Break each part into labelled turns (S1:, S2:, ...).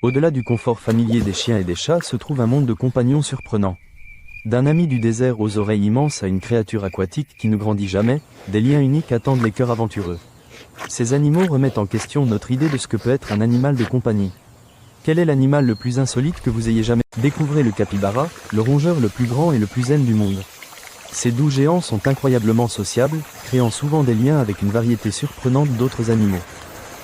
S1: Au-delà du confort familier des chiens et des chats se trouve un monde de compagnons surprenants. D'un ami du désert aux oreilles immenses à une créature aquatique qui ne grandit jamais, des liens uniques attendent les cœurs aventureux. Ces animaux remettent en question notre idée de ce que peut être un animal de compagnie. Quel est l'animal le plus insolite que vous ayez jamais découvrez le capybara, le rongeur le plus grand et le plus zen du monde. Ces doux géants sont incroyablement sociables, créant souvent des liens avec une variété surprenante d'autres animaux.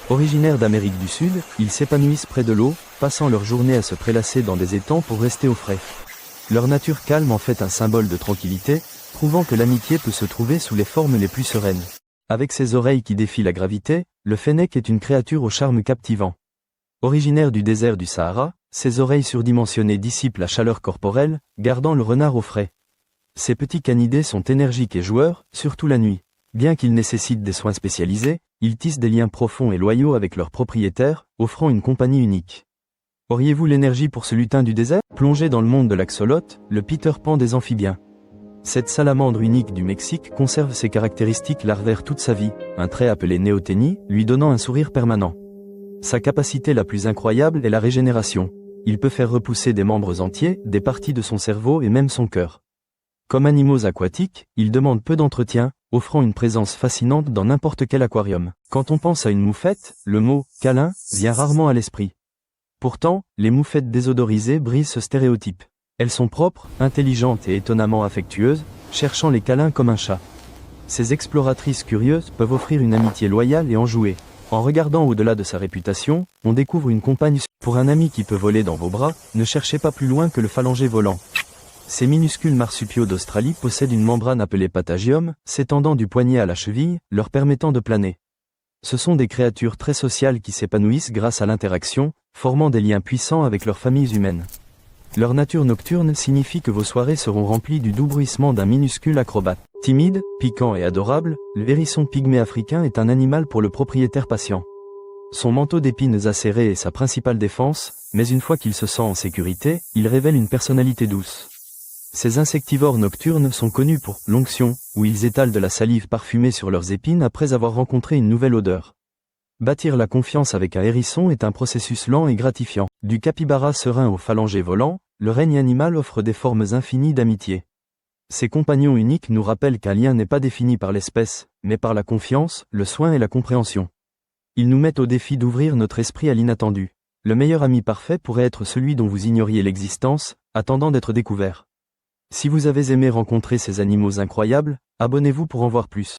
S1: Originaires d'Amérique du Sud, ils s'épanouissent près de l'eau, passant leur journée à se prélasser dans des étangs pour rester au frais. Leur nature calme en fait un symbole de tranquillité, prouvant que l'amitié peut se trouver sous les formes les plus sereines. Avec ses oreilles qui défient la gravité, le fennec est une créature au charme captivant. Originaire du désert du Sahara, ses oreilles surdimensionnées dissipent la chaleur corporelle, gardant le renard au frais. Ces petits canidés sont énergiques et joueurs, surtout la nuit. Bien qu'ils nécessitent des soins spécialisés, ils tissent des liens profonds et loyaux avec leurs propriétaires, offrant une compagnie unique. Auriez-vous l'énergie pour ce lutin du désert? Plongé dans le monde de l'axolote, le Peter Pan des amphibiens. Cette salamandre unique du Mexique conserve ses caractéristiques larvaires toute sa vie, un trait appelé néoténie, lui donnant un sourire permanent. Sa capacité la plus incroyable est la régénération. Il peut faire repousser des membres entiers, des parties de son cerveau et même son cœur. Comme animaux aquatiques, ils demandent peu d'entretien, offrant une présence fascinante dans n'importe quel aquarium. Quand on pense à une moufette, le mot « câlin » vient rarement à l'esprit. Pourtant, les moufettes désodorisées brisent ce stéréotype. Elles sont propres, intelligentes et étonnamment affectueuses, cherchant les câlins comme un chat. Ces exploratrices curieuses peuvent offrir une amitié loyale et enjouée. En regardant au-delà de sa réputation, on découvre une compagne. Pour un ami qui peut voler dans vos bras, ne cherchez pas plus loin que le phalangé volant. Ces minuscules marsupiaux d'Australie possèdent une membrane appelée patagium, s'étendant du poignet à la cheville, leur permettant de planer. Ce sont des créatures très sociales qui s'épanouissent grâce à l'interaction, formant des liens puissants avec leurs familles humaines. Leur nature nocturne signifie que vos soirées seront remplies du doux bruissement d'un minuscule acrobate. Timide, piquant et adorable, le hérisson pygmée africain est un animal pour le propriétaire patient. Son manteau d'épines acérées est sa principale défense, mais une fois qu'il se sent en sécurité, il révèle une personnalité douce. Ces insectivores nocturnes sont connus pour l'onction, où ils étalent de la salive parfumée sur leurs épines après avoir rencontré une nouvelle odeur. Bâtir la confiance avec un hérisson est un processus lent et gratifiant. Du capybara serein au phalangé volant, le règne animal offre des formes infinies d'amitié. Ces compagnons uniques nous rappellent qu'un lien n'est pas défini par l'espèce, mais par la confiance, le soin et la compréhension. Ils nous mettent au défi d'ouvrir notre esprit à l'inattendu. Le meilleur ami parfait pourrait être celui dont vous ignoriez l'existence, attendant d'être découvert. Si vous avez aimé rencontrer ces animaux incroyables, abonnez-vous pour en voir plus.